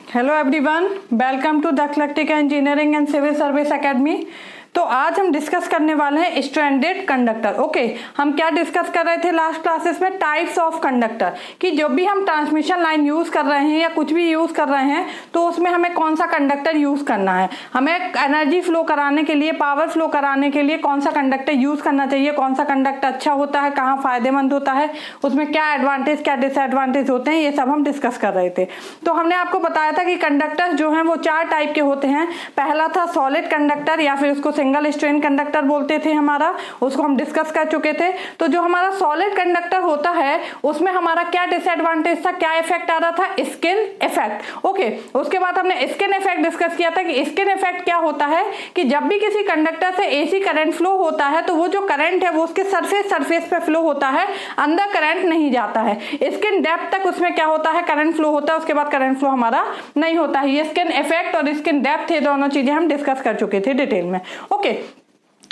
Hello everyone, welcome to the electrical engineering and civil service academy. तो आज हम discuss करने वाले हैं स्ट्रैंडेड कंडक्टर। ओके, हम क्या डिस्कस कर रहे थे लास्ट क्लासेस में? टाइप्स ऑफ कंडक्टर, कि जब भी हम ट्रांसमिशन लाइन यूज कर रहे हैं या कुछ भी यूज कर रहे हैं तो उसमें हमें कौन सा कंडक्टर यूज करना है, हमें एनर्जी फ्लो कराने के लिए, पावर फ्लो कराने के लिए कौन सा कंडक्टर यूज करना चाहिए, कौन सा कंडक्टर अच्छा होता है, कहाँ फायदेमंद होता है, उसमें क्या एडवांटेज क्या डिसएडवांटेज होते हैं, ये सब हम डिस्कस कर रहे थे। तो हमने आपको बताया था कि कंडक्टर जो हैं वो 4 टाइप के होते हैं। पहला था सॉलिड कंडक्टर या फिर उसको सिंगल स्ट्रेन कंडक्टर बोलते थे हमारा, उसको हम डिस्कस कर चुके थे। तो जो हमारा सॉलिड कंडक्टर होता है उसमें हमारा क्या डिसएडवांटेज था, क्या इफेक्ट आ रहा था? Skin effect. ओके, उसके बाद हमने स्किन इफेक्ट डिस्कस किया था कि स्किन इफेक्ट क्या होता है कि जब भी किसी कंडक्टर से एसी करंट फ्लो होता है तो वो जो करंट है वो उसके सरफेस पे फ्लो होता है, अंदर करंट नहीं जाता है। स्किन डेप्थ तक उसमें क्या होता है, करंट फ्लो होता है, उसके बाद करंट फ्लो हमारा नहीं होता है। ये स्किन इफेक्ट और स्किन डेप्थ, ये दोनों चीजें हम डिस्कस कर चुके थे डिटेल में। ओके,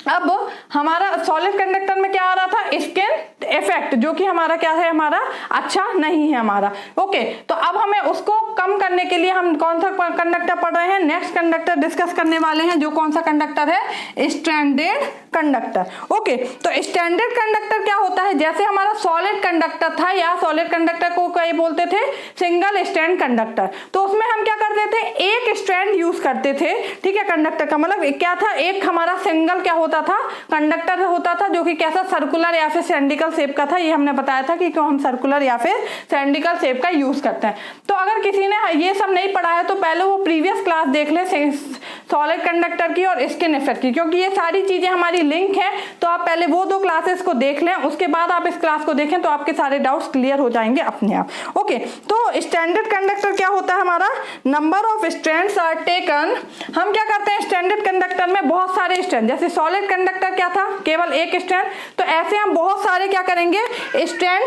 अब हमारा सॉलिड कंडक्टर में क्या आ रहा था? स्किन इफेक्ट, जो कि हमारा क्या है, हमारा अच्छा नहीं है हमारा। ओके, तो अब हमें उसको कम करने के लिए हम कौन सा कंडक्टर पढ़ रहे हैं? नेक्स्ट कंडक्टर डिस्कस करने वाले हैं, जो कौन सा कंडक्टर है? Stranded conductor. ओके, तो स्टैंडर्ड कंडक्टर क्या होता है? जैसे हमारा सॉलिड कंडक्टर था, या सॉलिड कंडक्टर को क्या बोलते थे? Single strand conductor. तो उसमें हम क्या करते थे? एक स्ट्रैंड यूज करते थे, ठीक है। कंडक्टर का मतलब क्या था? एक हमारा सिंगल क्या होता था? कंडक्टर होता था, जो कि कैसा? सर्कुलर या फिर सिलिंड्रिकल शेप का था। ये हमने बताया था कि क्यों हम सर्कुलर या फिर सिलिंड्रिकल शेप का यूज करते हैं। तो अगर किसी ने ये सब नहीं पढ़ा है तो पहले वो प्रीवियस क्लास देख ले सॉलिड कंडक्टर की और स्किन इफेक्ट की, क्योंकि ये सारी चीजें हमारी लिंक है। तो आप पहले वो 2 क्लासेस को देख लें, उसके बाद आप इस क्लास को देखें तो आपके सारे डाउट्स क्लियर हो जाएंगे अपने आप। ओके, तो स्टैंडर्ड कंडक्टर क्या होता है हमारा? Number of strands are taken. हम क्या करते हैं स्टैंडर्ड कंडक्टर में? बहुत सारे स्ट्रैंड, जैसे सॉलिड कंडक्टर क्या था? केवल एक स्ट्रैंड। तो ऐसे हम बहुत सारे क्या करेंगे? स्ट्रैंड।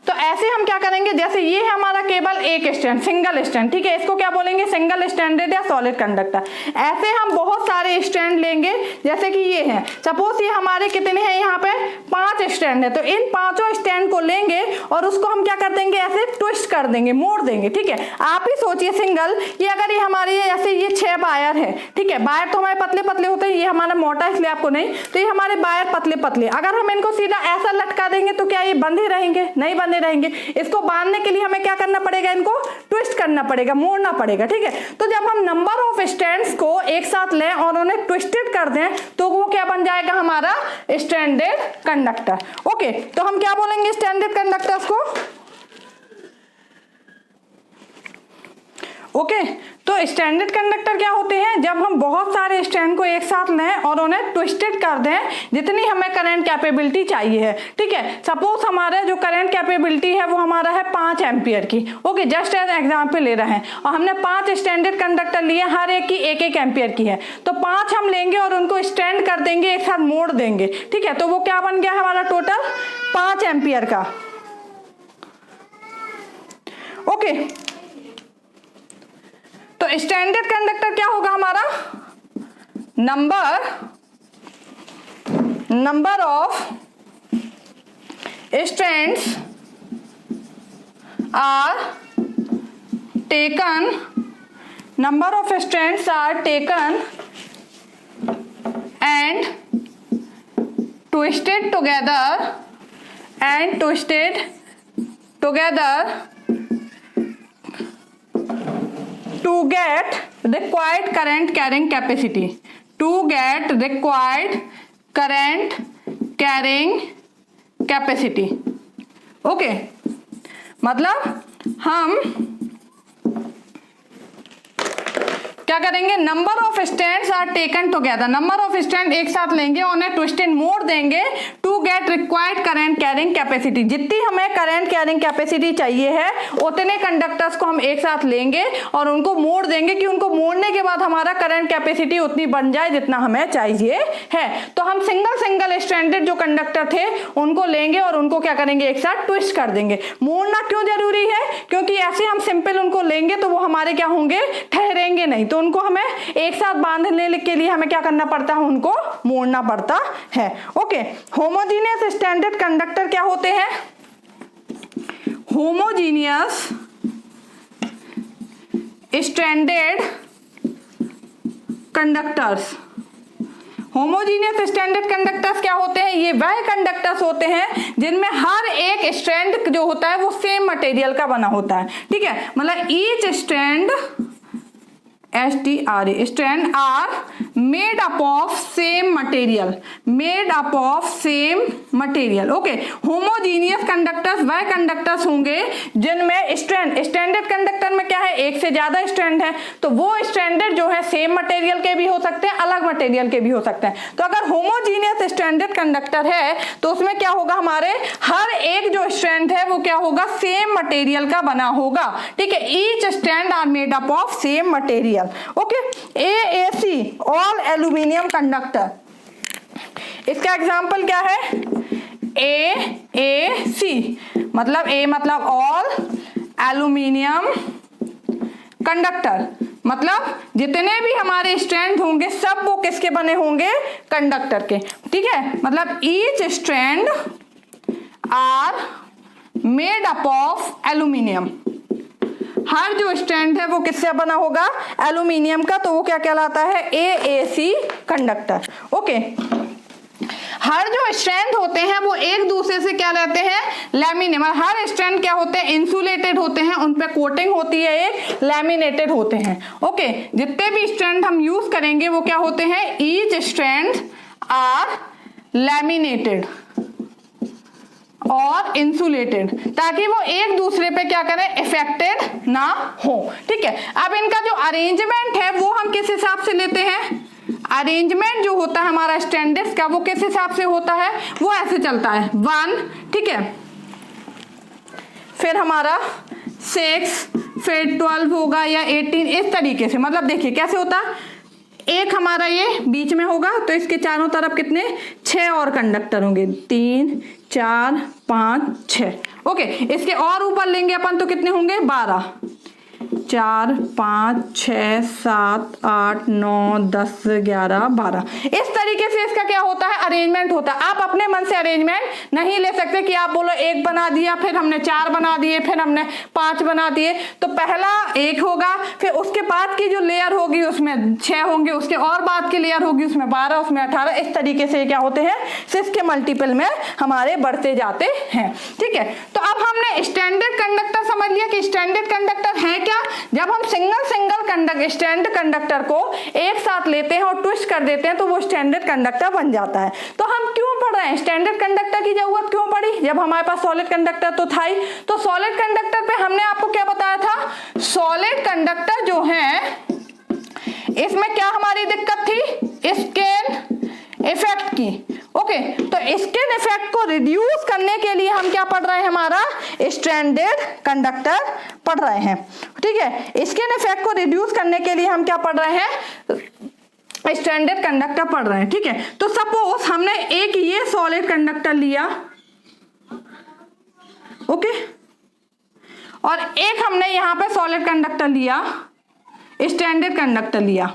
तो ऐसे हम क्या करेंगे? जैसे ये है हमारा केवल एक स्ट्रैंड, सिंगल स्ट्रैंड, ठीक है। इसको क्या बोलेंगे? सिंगल स्ट्रैंडेड या सॉलिड कंडक्टर। ऐसे हम बहुत सारे स्ट्रैंड लेंगे, जैसे कि ये है। सपोज ये हमारे कितने हैं? यहाँ पे 5 स्ट्रैंड है। तो इन 5 स्ट्रैंड को लेंगे और उसको हम क्या कर देंगे? ऐसे ट्विस्ट कर देंगे, मोड़ देंगे, ठीक है। आप ही सोचिए सिंगल, ये अगर ये हमारे ऐसे ये 6 वायर है, ठीक है। वायर तो हमारे पतले पतले होते हैं, ये हमारा मोटा इसलिए आपको नहीं, तो ये हमारे वायर पतले पतले। अगर हम इनको सीधा ऐसा लटका देंगे तो क्या ये बंधे रहेंगे? नहीं बंधे रहेंगे। इसको बांधने के लिए हमें क्या करना पड़ेगा? इनको ट्विस्ट करना पड़ेगा, मोड़ना पड़ेगा, ठीक है। तो जब हम नंबर ऑफ स्ट्रैंड्स को एक साथ लें और उन्हें ट्विस्टेड कर दें तो वो क्या बन जाएगा? हमारा स्टैंडर्ड कंडक्टर। ओके, तो हम क्या बोलेंगे स्टैंडर्ड कंडक्टर्स को? ओके, तो स्टैंडर्ड कंडक्टर क्या होते हैं? जब हम बहुत सारे स्ट्रैंड को एक साथ लें और उन्हें ट्विस्टेड कर दें जितनी हमें करंट कैपेबिलिटी चाहिए है, ठीक है। सपोज हमारा जो करंट कैपेबिलिटी है वो हमारा है 5 एम्पियर की। ओके, जस्ट एज एग्जांपल ले रहे हैं, और हमने 5 स्टैंडर्ड कंडक्टर लिए, हर एक की 1-1 एम्पियर की है। तो 5 हम लेंगे और उनको स्टैंड कर देंगे, एक साथ मोड़ देंगे, ठीक है। तो वो क्या बन गया हमारा? टोटल 5 एम्पियर का। ओके, तो स्टैंडर्ड कंडक्टर क्या होगा हमारा? Number of strands are taken, number of strands are taken and twisted together to get required current carrying capacity, to get required current carrying capacity। Okay, मतलब हम क्या करेंगे? Number of strands are taken together, number of strand एक साथ लेंगे, उन्हें twisted मोड़ देंगे to get required current carrying capacity. जितनी हमें करंट कैरिंग कैपेसिटी चाहिए है उतने कंडक्टर्स को हम एक साथ लेंगे और उनको मोड़ देंगे कि उनको मोड़ने के बाद हमारा करंट कैपेसिटी उतनी बन जाए जितना हमें चाहिए है। तो हम सिंगल स्ट्रैंडेड जो कंडक्टर थे उनको लेंगे और उनको क्या करेंगे? एक साथ ट्विस्ट कर देंगे। मोड़ना क्यों जरूरी है? क्योंकि ऐसे हम सिंपल उनको लेंगे तो वो हमारे क्या होंगे? ठहरेंगे नहीं। तो उनको हमें एक साथ बांधने के लिए हमें क्या करना पड़ता है? उनको मोड़ना पड़ता है। ओके, होमोजीनियस स्टैंडर्ड कंडक्टर क्या होते हैं? Homogeneous stranded conductors. Homogeneous standard conductors क्या होते हैं? ये वह कंडक्टर्स होते हैं जिनमें हर एक स्ट्रैंड जो होता है वो सेम मटेरियल का बना होता है। ठीक है, मतलब each strand strand are made up of same material, made up of same material. Okay, homogeneous conductors वह कंडक्टर्स होंगे जिनमें स्टैंडर्ड कंडक्टर में क्या है, एक से ज्यादा स्ट्रैंड है, तो वो स्ट्रैंडर्ड जो है सेम मटेरियल के भी हो सकते हैं, अलग मटेरियल के भी हो सकते हैं। तो अगर होमोजीनियस स्टैंडर्ड कंडक्टर है तो उसमें क्या होगा, हमारे हर एक जो स्ट्रैंड है वो क्या होगा, सेम मटेरियल का बना होगा। ठीक है, each strand are made up of same material. Okay, AAC all aluminium conductor, इसका एग्जांपल क्या है, AAC मतलब A मतलब ऑल एल्यूमिनियम कंडक्टर, मतलब जितने भी हमारे स्ट्रैंड होंगे सब वो किसके बने होंगे, कंडक्टर के। ठीक है, मतलब each strand are made up of aluminium, हर जो स्ट्रैंड है वो किससे बना होगा, एल्यूमिनियम का, तो वो क्या कहलाता है, AAC कंडक्टर। ओके, हर जो स्ट्रैंड होते हैं वो एक दूसरे से क्या रहते हैं, लैमिनेटेड, हर स्ट्रैंड क्या होते हैं, इंसुलेटेड होते हैं, उन पे कोटिंग होती है, एक लैमिनेटेड होते हैं। ओके, जितने भी स्ट्रैंड हम यूज करेंगे वो क्या होते हैं, ईच स्ट्रैंड आर लैमिनेटेड और इंसुलेटेड, ताकि वो एक दूसरे पे क्या करें, इफेक्टेड ना हो। ठीक है, अब इनका जो अरेंजमेंट है वो हम किस हिसाब से लेते हैं, अरेंजमेंट जो होता है हमारा स्टैंडर्ड्स का वो किस हिसाब से होता है, वो ऐसे चलता है 1, ठीक है, फिर हमारा 6, फिर 12 होगा या 18, इस तरीके से। मतलब देखिए कैसे होता है, एक हमारा ये बीच में होगा तो इसके चारों तरफ कितने, 6 और कंडक्टर होंगे, 3, 4, 5, 6। ओके, इसके और ऊपर लेंगे अपन तो कितने होंगे, 12, 4, 5, 6, 7, 8, 9, 10, 11, 12। इस तरीके से इसका क्या होता है, अरेंजमेंट होता है। आप अपने मन से अरेंजमेंट नहीं ले सकते कि आप बोलो 1 बना दिया, फिर हमने 4 बना दिए, फिर हमने 5 बना दिए। तो पहला 1 होगा, फिर उसके बाद की जो लेयर होगी उसमें 6 होंगे, उसके और बाद की लेयर होगी उसमें 12, उसमें 18। इस तरीके से क्या होते हैं, 6 के मल्टीपल में हमारे बढ़ते जाते हैं। ठीक है, तो अब हमने स्टैंडर्ड कंडक्टर समझ लिया कि स्टैंडर्ड कंडक्टर है क्या, जब हम सिंगल स्टैंडर्ड कंडक्टर को एक साथ लेते हैं और ट्विस्ट कर देते हैं तो वो स्टैंडर्ड कंडक्टर बन जाता है। तो हम क्यों पढ़ रहे हैं, स्टैंडर्ड कंडक्टर की जरूरत क्यों पड़ी, जब हमारे पास सॉलिड कंडक्टर तो था ही। तो सॉलिड कंडक्टर पे हमने आपको क्या बताया था, सॉलिड कंडक्टर जो है इसमें क्या हमारी दिक्कत थी, स्केल इफेक्ट की। ओके, तो स्केल इफेक्ट को रिड्यूस करने के लिए हम क्या पढ़ रहे हैं, हमारा स्ट्रैंडेड कंडक्टर पढ़ रहे हैं। ठीक है, स्केल इफेक्ट को रिड्यूस करने के लिए हम क्या पढ़ रहे हैं, स्टैंडर्ड कंडक्टर पढ़ रहे हैं। ठीक है, तो सपोज हमने एक ये सॉलिड कंडक्टर लिया, ओके, और एक हमने यहां पे सॉलिड कंडक्टर लिया, स्टैंडर्ड कंडक्टर लिया।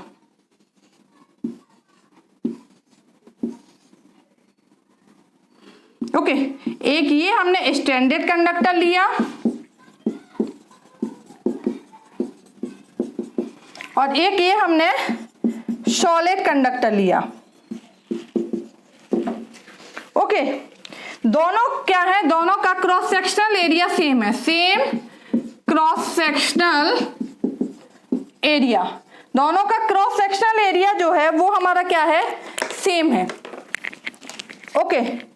ओके, एक ये हमने स्टैंडर्ड कंडक्टर लिया और एक ये हमने सॉलिड कंडक्टर लिया। ओके, दोनों क्या है, दोनों का क्रॉस सेक्शनल एरिया सेम है, सेम क्रॉस सेक्शनल एरिया, दोनों का क्रॉस सेक्शनल एरिया जो है वो हमारा क्या है, सेम है। ओके,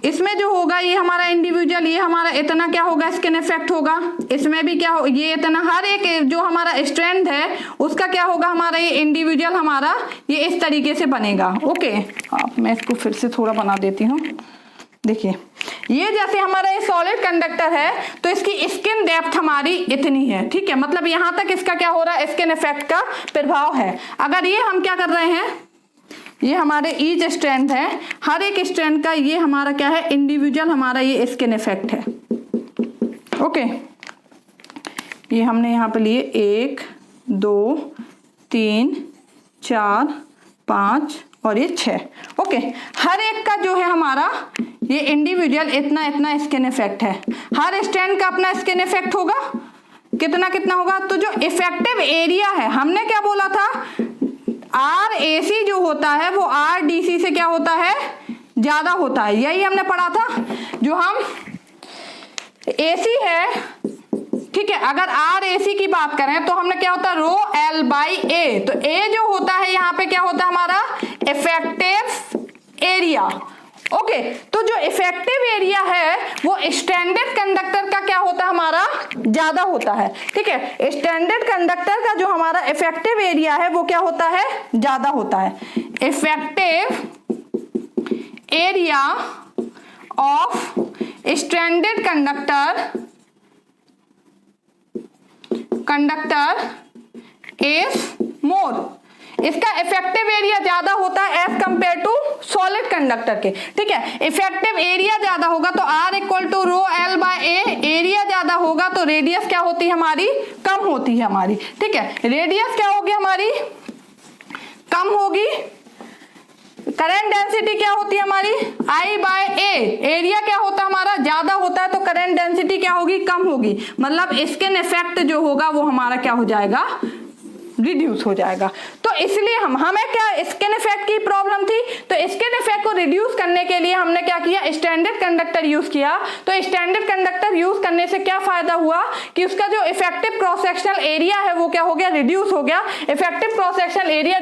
इसमें जो होगा ये हमारा इंडिविजुअल, ये हमारा इतना क्या होगा, स्किन इफेक्ट होगा, इसमें भी क्या हो, ये इतना, हर एक जो हमारा स्ट्रैंड है उसका क्या होगा, हमारा ये इंडिविजुअल हमारा ये इस तरीके से बनेगा। ओके, अब मैं इसको फिर से थोड़ा बना देती हूँ। देखिए, ये जैसे हमारा ये सॉलिड कंडक्टर है तो इसकी स्किन डेप्थ हमारी इतनी है। ठीक है, मतलब यहां तक इसका क्या हो रहा है, स्किन इफेक्ट का प्रभाव है। अगर ये हम क्या कर रहे हैं, ये हमारे ईच स्ट्रैंड है, हर एक स्ट्रैंड का ये हमारा क्या है, इंडिविजुअल हमारा ये स्किन इफेक्ट है। ओके, ये हमने यहाँ पे लिए 1, 2, 3, 4, 5 और ये 6। ओके, हर एक का जो है हमारा ये इंडिविजुअल इतना इतना स्किन इफेक्ट है। हर स्ट्रैंड का अपना स्किन इफेक्ट होगा, कितना कितना होगा। तो जो इफेक्टिव एरिया है, हमने क्या बोला था, RAC जो होता है वो RDC से क्या होता है, ज्यादा होता है। यही हमने पढ़ा था। जो हम AC है, ठीक है, अगर RAC की बात करें तो हमने क्या होता है, रो L/A। तो A जो होता है यहाँ पे क्या होता है हमारा इफेक्टिव एरिया। ओके, तो जो इफेक्टिव एरिया है वो स्टैंडर्ड कंडक्टर का क्या होता है, हमारा ज्यादा होता है। ठीक है, स्टैंडर्ड कंडक्टर का जो हमारा इफेक्टिव एरिया है वो क्या होता है, ज्यादा होता है। Effective area of standard conductor is more. इसका इफेक्टिव एरिया ज्यादा होता है as compare to solid conductor के। ठीक है, इफेक्टिव एरिया ज्यादा होगा तो R equal to rho L/A। Area ज्यादा होगा तो रेडियस क्या होती है हमारी, कम होती है हमारी। ठीक है, रेडियस क्या होगी हमारी, कम होगी। करंट डेंसिटी क्या होती है हमारी, I/A। एरिया क्या होता है हमारा, ज्यादा होता है तो करंट डेंसिटी क्या होगी, कम होगी। मतलब स्किन इफेक्ट जो होगा वो हमारा क्या हो जाएगा, रिड्यूस हो जाएगा। तो इसलिए हमें क्या स्किन इफेक्ट की प्रॉब्लम थी, तो स्किन इफेक्ट को रिड्यूस करने के लिए हमने क्या किया, स्टैंडर्ड कंडक्टर यूज किया। तो स्टैंडर्ड कंडक्टर यूज करने से क्या फायदा हुआ कि उसका जो इफेक्टिव क्रॉस सेक्शनल एरिया है वो क्या हो गया, रिड्यूस हो गया। इफेक्टिव क्रॉस सेक्शनल एरिया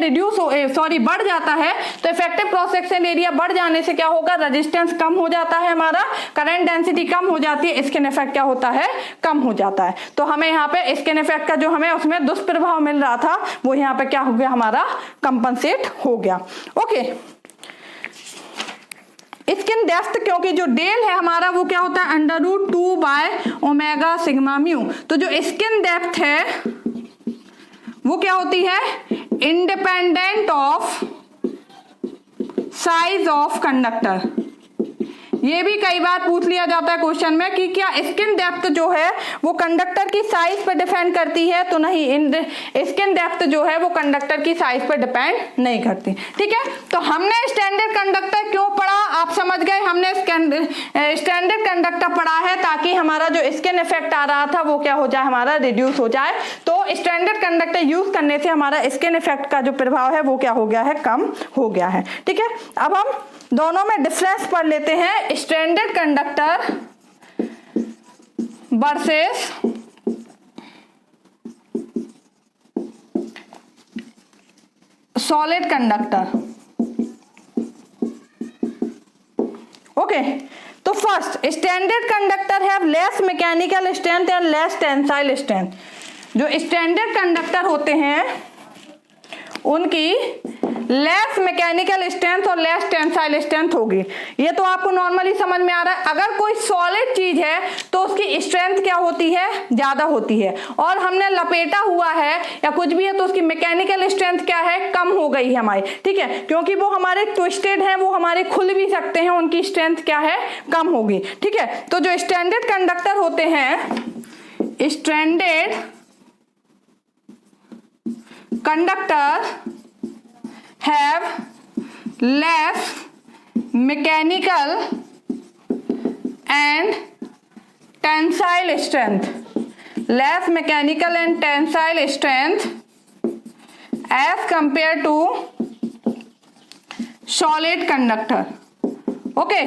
बढ़ जाता है। तो इफेक्टिव क्रॉस सेक्शनल एरिया बढ़ जाने से क्या होगा, रेजिस्टेंस कम हो जाता है हमारा, करंट डेंसिटी कम हो जाती है, स्किन इफेक्ट क्या होता है, कम हो जाता है। तो हमें यहाँ पे स्किन इफेक्ट का जो हमें उसमें दुष्प्रभाव मिल रहा था वो यहाँ पे क्या हो गया, हमारा कंपनसेट हो गया। ओके, स्किन डेप्थ, क्योंकि जो डेल है हमारा वो क्या होता है, √2/ω∑μ। तो जो स्किन डेप्थ है वो क्या होती है, independent of size of conductor. ये भी कई बार पूछ लिया जाता है क्वेश्चन में कि क्या स्किन डेप्थ जो है वो कंडक्टर की साइज पर डिपेंड करती है, तो नहीं, स्किन डेप्थ जो है वो कंडक्टर की साइज पर डिपेंड नहीं करती। ठीक है, तो हमने स्टैंडर्ड कंडक्टर क्यों पढ़ा, आप समझ गए। हमने स्टैंडर्ड कंडक्टर पढ़ा है ताकि हमारा जो स्किन इफेक्ट आ रहा था वो क्या हो जाए, हमारा रिड्यूस हो जाए। तो स्टैंडर्ड कंडक्टर यूज करने से हमारा स्किन इफेक्ट का जो प्रभाव है वो क्या हो गया है, कम हो गया है। ठीक है, अब हम दोनों में डिफरेंस पढ़ लेते हैं, standard conductor versus solid conductor. Okay, तो first, standard conductor have less mechanical strength and less tensile strength. जो स्टैंडर्ड कंडक्टर होते हैं उनकी लेस मैकेनिकल स्ट्रेंथ और लेस टेंसाइल स्ट्रेंथ होगी। ये तो आपको नॉर्मली समझ में आ रहा है। अगर कोई सॉलिड चीज है तो उसकी स्ट्रेंथ क्या होती है, ज्यादा होती है, और हमने लपेटा हुआ है या कुछ भी है तो उसकी मैकेनिकल स्ट्रेंथ क्या है, कम हो गई है हमारी। ठीक है, क्योंकि वो हमारे ट्विस्टेड हैं, वो हमारे खुल भी सकते हैं, उनकी स्ट्रेंथ क्या है, कम होगी। ठीक है, तो जो स्टैंडर्ड कंडक्टर होते हैं, standard conductor have less mechanical and tensile strength, less mechanical and tensile strength as compared to solid conductor. Okay,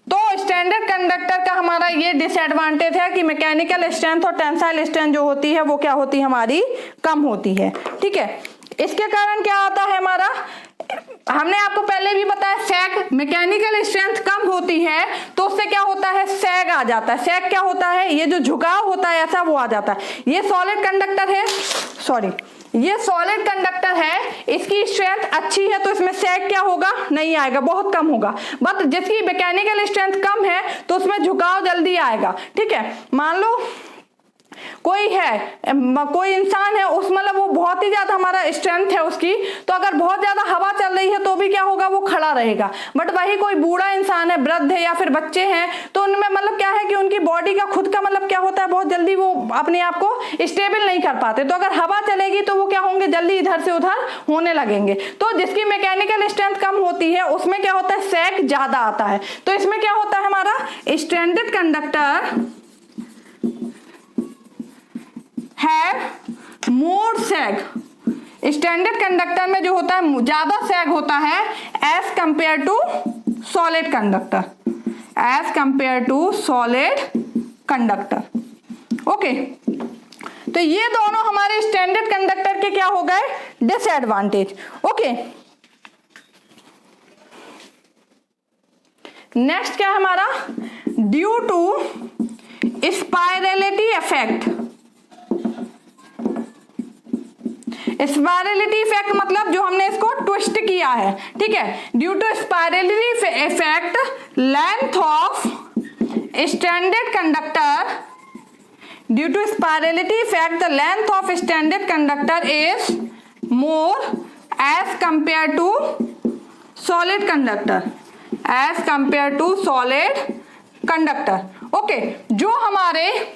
तो स्टैंडर्ड कंडक्टर का हमारा ये डिसएडवांटेज है कि मैकेनिकल स्ट्रेंथ और टेंसाइल स्ट्रेंथ जो होती है वो क्या होती है, हमारी कम होती है। ठीक है, इसके कारण क्या आता है हमारा, हमने आपको पहले भी बताया, सैग, मैकेनिकल स्ट्रेंथ कम होती है तो उससे क्या होता है, सैग आ जाता है। सैग क्या होता है, ये जो झुकाव होता है ऐसा वो आ जाता है। ये सॉलिड कंडक्टर है, ये सॉलिड कंडक्टर है, इसकी स्ट्रेंथ अच्छी है तो इसमें सैग क्या होगा, नहीं आएगा, बहुत कम होगा। बट जिसकी मैकेनिकल स्ट्रेंथ कम है तो उसमें झुकाव जल्दी आएगा। ठीक है, मान लो कोई इंसान है, उस मतलब वो बहुत ही ज्यादा हमारा स्ट्रेंथ है उसकी, तो अगर बहुत ज्यादा हवा चल रही है तो भी क्या होगा, वो खड़ा रहेगा। बट वही कोई बूढ़ा इंसान है, वृद्ध है या फिर बच्चे हैं, तो उनमें मतलब क्या है कि उनकी बॉडी का खुद का मतलब क्या होता है, बहुत जल्दी वो अपने आप को स्टेबल नहीं कर पाते। तो अगर हवा चलेगी तो वो क्या होंगे, जल्दी इधर से उधर होने लगेंगे। तो जिसकी मैकेनिकल स्ट्रेंथ कम होती है उसमें क्या होता है, सैग ज्यादा आता है। तो इसमें क्या होता है, हमारा stranded conductor have more sag. Standard conductor में जो होता है ज्यादा सैग होता है as compare to solid conductor, as compare to solid conductor. Okay, तो ये दोनों हमारे स्टैंडर्ड कंडक्टर के क्या हो गए, डिसएडवांटेज। ओके, नेक्स्ट क्या है हमारा, due to spirality effect. Spirality effect मतलब जो हमने इसको ट्विस्ट किया है, ठीक है। Due to spirality effect length of standard conductor, due to spirality effect the length of standard conductor is more as compare to solid conductor, as compare to solid conductor. Okay, जो हमारे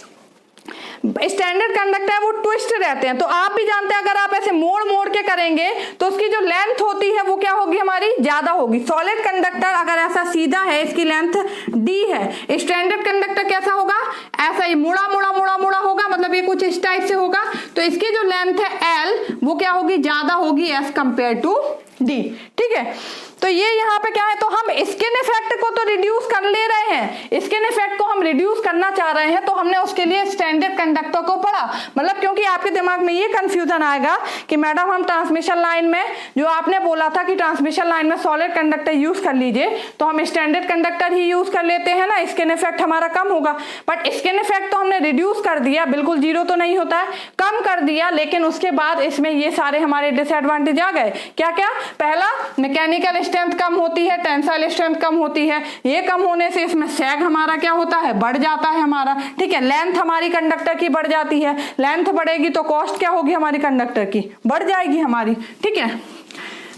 standard conductor है वो twist रहते हैं, तो आप भी जानते हैं अगर आप ऐसे मोड़ मोड़ के करेंगे तो उसकी जो लेंथ होती है वो क्या होगी, हमारी ज्यादा होगी। सॉलिड कंडक्टर अगर ऐसा सीधा है, इसकी लेंथ d है। स्टैंडर्ड कंडक्टर कैसा होगा, ऐसा ही मुड़ा मुड़ा मुड़ा मुड़ा होगा, मतलब ये कुछ इस टाइप से होगा। तो इसकी जो लेंथ है l वो क्या होगी, ज्यादा होगी एज कंपेयर टू d, ठीक है। तो ये यहाँ पे क्या है, तो हम स्किन इफेक्ट को तो रिड्यूस कर ले रहे हैं, स्किन इफेक्ट को हम रिड्यूस करना चाह रहे हैं, तो हमने उसके लिए स्टैंडर्ड कंडक्टर को पढ़ा। मतलब क्योंकि आपके दिमाग में ये कंफ्यूजन आएगा कि मैडम हम ट्रांसमिशन लाइन में, जो आपने बोला था कि ट्रांसमिशन लाइन में सॉलिड कंडक्टर यूज कर लीजिए, तो हम स्टैंडर्ड कंडक्टर ही यूज कर लेते हैं ना, स्किन इफेक्ट हमारा कम होगा। बट स्किन इफेक्ट तो हमने रिड्यूस कर दिया, बिल्कुल जीरो तो नहीं होता है, कम कर दिया, लेकिन उसके बाद इसमें ये सारे हमारे डिसएडवांटेज आ गए। क्या क्या, पहला मैकेनिकल स्ट्रेंथ कम होती है, टेंसाइल स्ट्रेंथ कम होती है, ये कम होने से इसमें सैग हमारा क्या होता है, बढ़ जाता है हमारा, ठीक है। लेंथ हमारी कंडक्टर की बढ़ जाती है, लेंथ बढ़ेगी तो कॉस्ट क्या होगी हमारी कंडक्टर की, बढ़ जाएगी हमारी, ठीक है।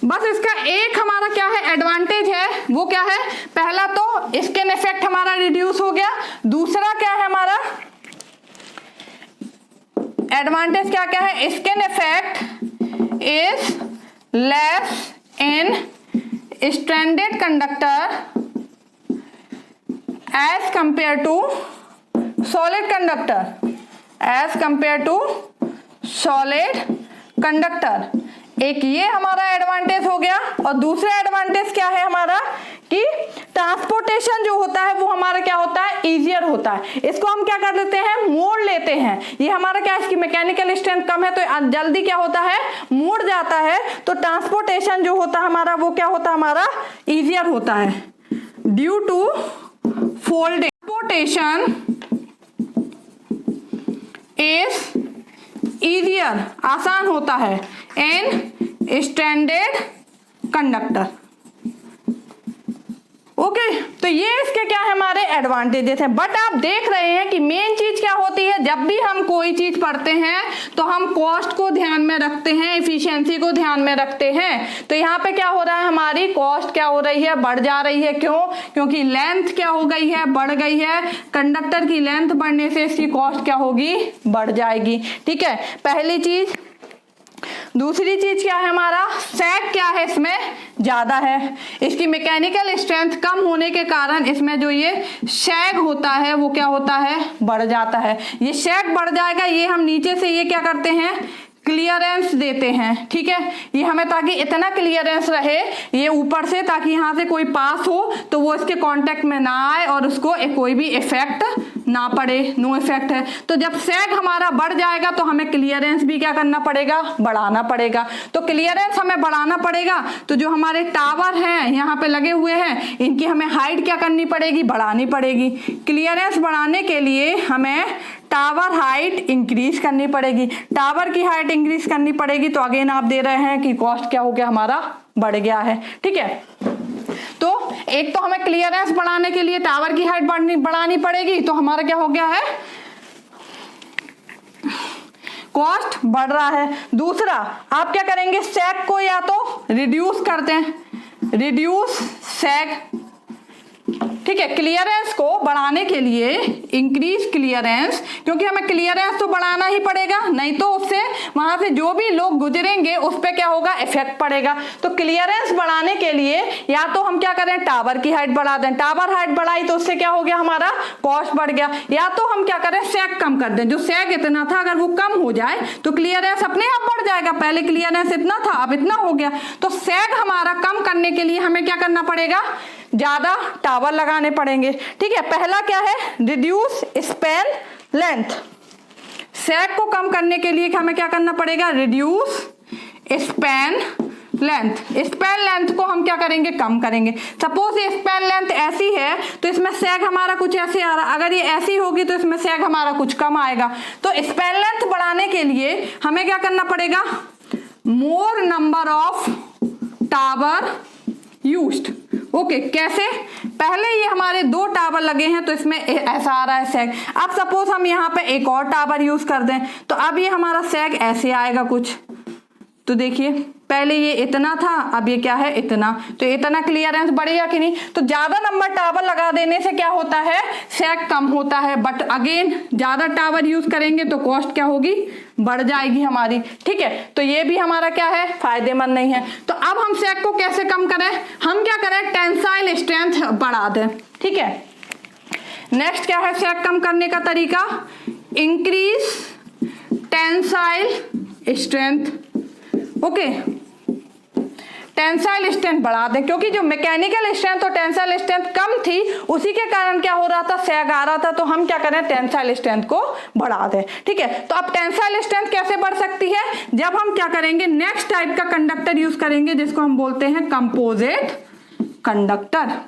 बस इसका एक हमारा क्या है एडवांटेज है, वो क्या है, पहला तो स्किन इफेक्ट हमारा रिड्यूस हो गया, दूसरा क्या है हमारा एडवांटेज, क्या क्या है, skin effect is less in stranded conductor as compare to solid conductor, as compare to solid conductor. एक ये हमारा एडवांटेज हो गया, और दूसरा एडवांटेज क्या है हमारा कि ट्रांसपोर्टेशन जो होता है वो हमारा क्या होता है, इजियर होता है। इसको हम क्या कर लेते हैं, मोड़ लेते हैं। ये हमारा क्या, इसकी मैकेनिकल स्ट्रेंथ कम है तो जल्दी क्या होता है, मुड़ जाता है। तो ट्रांसपोर्टेशन जो होता है हमारा वो क्या होता है, हमारा इजियर होता है। Due to folding transportation is easier, आसान होता है इन स्टैंडर्ड कंडक्टर। ओके, तो ये इसके क्या है हमारे एडवांटेजेस हैं। बट आप देख रहे हैं कि मेन चीज क्या होती है, जब भी हम कोई चीज पढ़ते हैं तो हम कॉस्ट को ध्यान में रखते हैं, इफिशिएंसी को ध्यान में रखते हैं। तो यहाँ पे क्या हो रहा है, हमारी कॉस्ट क्या हो रही है, बढ़ जा रही है। क्यों, क्योंकि लेंथ क्या हो गई है, बढ़ गई है। कंडक्टर की लेंथ बढ़ने से इसकी कॉस्ट क्या होगी, बढ़ जाएगी, ठीक है, पहली चीज। दूसरी चीज क्या है, हमारा सैग क्या है, इसमें ज्यादा है। इसकी मैकेनिकल स्ट्रेंथ कम होने के कारण इसमें जो ये सैग होता है वो क्या होता है, बढ़ जाता है। ये सैग बढ़ जाएगा, ये हम नीचे से ये क्या करते हैं, क्लियरेंस देते हैं, ठीक है। ये हमें ताकि इतना क्लियरेंस रहे ये ऊपर से, ताकि यहाँ से कोई पास हो तो वो इसके कांटेक्ट में ना आए और उसको कोई भी इफेक्ट ना पड़े, नो इफेक्ट है। तो जब सैग हमारा बढ़ जाएगा तो हमें क्लियरेंस भी क्या करना पड़ेगा, बढ़ाना पड़ेगा। तो क्लियरेंस हमें बढ़ाना पड़ेगा, तो जो हमारे टावर हैं यहाँ पे लगे हुए हैं इनकी हमें हाइट क्या करनी पड़ेगी, बढ़ानी पड़ेगी। क्लियरेंस बढ़ाने के लिए हमें टावर हाइट इंक्रीज करनी पड़ेगी। टावर की हाइट इंक्रीज करनी पड़ेगी, तो अगेन आप दे रहे हैं कि कॉस्ट क्या हो गया, हमारा बढ़ गया है, ठीक है। तो एक तो हमें क्लियरेंस बढ़ाने के लिए टावर की हाइट बढ़ानी पड़ेगी, तो हमारा क्या हो गया है, कॉस्ट बढ़ रहा है। दूसरा आप क्या करेंगे, सैग को या तो रिड्यूस कर दें, रिड्यूस सैग, ठीक है, क्लियरेंस को बढ़ाने के लिए, इंक्रीज क्लियरेंस, क्योंकि हमें क्लियरेंस तो बढ़ाना ही पड़ेगा, नहीं तो उससे वहां से जो भी लोग गुजरेंगे उस पर क्या होगा, इफेक्ट पड़ेगा। तो क्लियरेंस बढ़ाने के लिए या तो हम क्या करें, टावर की हाइट बढ़ा दें, टावर हाइट बढ़ाई तो उससे क्या हो गया, हमारा कॉस्ट बढ़ गया, या तो हम क्या करें, सैग कम कर दें, जो सैग इतना था अगर वो कम हो जाए तो क्लियरेंस अपने आप बढ़ जाएगा, पहले क्लियरेंस इतना था अब इतना हो गया। तो सैग हमारा कम करने के लिए हमें क्या करना पड़ेगा, ज्यादा टावर लगाने पड़ेंगे, ठीक है। पहला क्या है, रिड्यूस स्पैन लेंथ, सैग को कम करने के लिए हमें क्या करना पड़ेगा, reduce span length. Span length को हम क्या करेंगे, कम करेंगे। सपोज ये स्पैन लेंथ ऐसी है तो इसमें सैग हमारा कुछ ऐसे आ रहा, अगर ये ऐसी होगी तो इसमें सैग हमारा कुछ कम आएगा। तो स्पैन लेंथ बढ़ाने के लिए हमें क्या करना पड़ेगा, मोर number of tower used. Okay, कैसे, पहले ये हमारे 2 टावर लगे हैं तो इसमें ऐसा आ रहा है सैग। अब सपोज हम यहाँ पे एक और टावर यूज कर दें तो अब ये हमारा सैग ऐसे आएगा कुछ। तो देखिए पहले ये इतना था, अब ये क्या है, इतना, तो इतना क्लियरेंस बढ़ेगा कि नहीं। तो ज्यादा नंबर टावर लगा देने से क्या होता है, सैग कम होता है, बट अगेन ज्यादा टावर यूज करेंगे तो कॉस्ट क्या होगी, बढ़ जाएगी हमारी, ठीक है। तो ये भी हमारा क्या है, फायदेमंद नहीं है। तो अब हम सैग को कैसे कम करें, हम क्या करें, टेंसाइल स्ट्रेंथ बढ़ा दें, ठीक है। नेक्स्ट क्या है सैग कम करने का तरीका, increase tensile strength. Okay, tensile strength बढ़ा दें, क्योंकि जो मैकेनिकल स्ट्रेंथ और टेंसाइल स्ट्रेंथ कम थी उसी के कारण क्या हो रहा था, सैग आ रहा था। तो हम क्या करें, टेंसाइल स्ट्रेंथ को बढ़ा दें, ठीक है। तो अब टेंसाइल स्ट्रेंथ कैसे बढ़ सकती है, जब हम क्या करेंगे, नेक्स्ट टाइप का कंडक्टर यूज करेंगे जिसको हम बोलते हैं कंपोजिट कंडक्टर।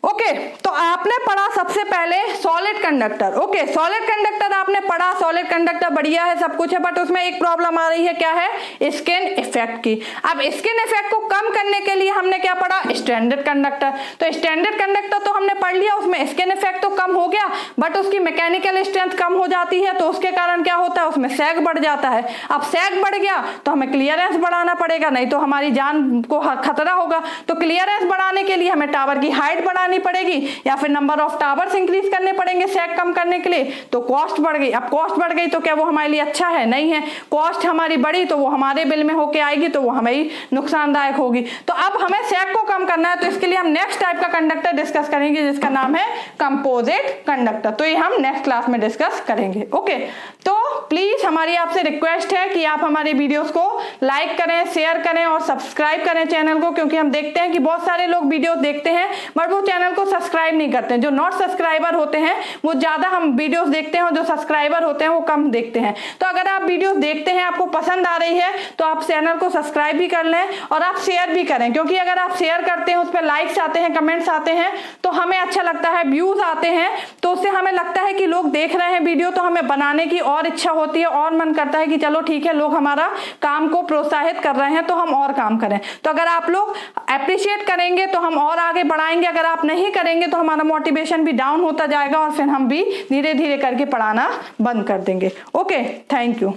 ओके, तो आपने पढ़ा सबसे पहले solid conductor. Okay, solid conductor आपने पढ़ा, सॉलिड कंडक्टर बढ़िया है, सब कुछ है, बट उसमें एक प्रॉब्लम आ रही है, क्या है, स्किन इफेक्ट की। अब स्किन इफेक्ट को कम करने के लिए हमने क्या पढ़ा, स्टैंडर्ड कंडक्टर। तो स्टैंडर्ड कंडक्टर तो हमने पढ़ लिया, उसमें स्किन इफेक्ट तो कम हो गया बट उसकी मैकेनिकल स्ट्रेंथ कम हो जाती है, तो उसके कारण क्या होता है, उसमें सैग बढ़ जाता है। अब सैग बढ़ गया तो हमें क्लियरेंस बढ़ाना पड़ेगा, नहीं तो हमारी जान को खतरा होगा। तो क्लियरेंस बढ़ाने के लिए हमें टावर की हाइट बढ़ानी पड़ेगी या फिर नंबर ऑफ टावर्स इंक्रीज करने पड़ेंगे सैग कम करने के लिए। तो कॉस्ट बढ़ गई। अब कॉस्ट बढ़ गई तो क्या वो हमारे लिए अच्छा है, नहीं है। कॉस्ट हमारी बढ़ी तो वो हमारे बिल में होके आएगी, तो वो हमें नुकसानदायक होगी। तो अब हमें सैग को कम करना है, तो इसके लिए हम नेक्स्ट टाइप का कंडक्टर डिस्कस करेंगे जिसका नाम है कंपोजिट कंडक्टर। तो ये हम नेक्स्ट क्लास में डिस्कस करेंगे। ओके, तो प्लीज हमारी आपसे रिक्वेस्ट है कि आप हमारे वीडियोस को लाइक करें, शेयर करें और सब्सक्राइब करें चैनल को, क्योंकि हम देखते हैं कि बहुत सारे लोग वीडियो देखते हैं बट वो चैनल को सब्सक्राइब नहीं करते हैं। जो नॉट सब्सक्राइबर होते हैं वो ज्यादा हम वीडियोस देखते हैं और जो सब्सक्राइबर होते हैं वो कम देखते हैं। तो अगर आप वीडियोस देखते हैं, आपको पसंद आ रही है, तो आप चैनल को सब्सक्राइब भी कर लें और आप शेयर भी करें, क्योंकि अगर आप शेयर करते हैं, उस पर लाइक्स आते हैं, कमेंट्स आते हैं, तो हमें अच्छा लगता है, व्यूज आते हैं, तो उससे हमें लगता है कि लोग देख रहे हैं वीडियो, तो हमें बनाने की और इच्छा होती है और मन करता है कि चलो ठीक है, लोग हमारा काम को प्रोत्साहित कर रहे हैं तो हम और काम करें। तो अगर आप लोग अप्रिशिएट करेंगे तो हम और आगे बढ़ाएंगे, अगर आप नहीं करेंगे तो हमारा मोटिवेशन भी डाउन होता जाएगा और फिर हम भी धीरे धीरे करके पढ़ाना बंद कर देंगे। Okay, thank you.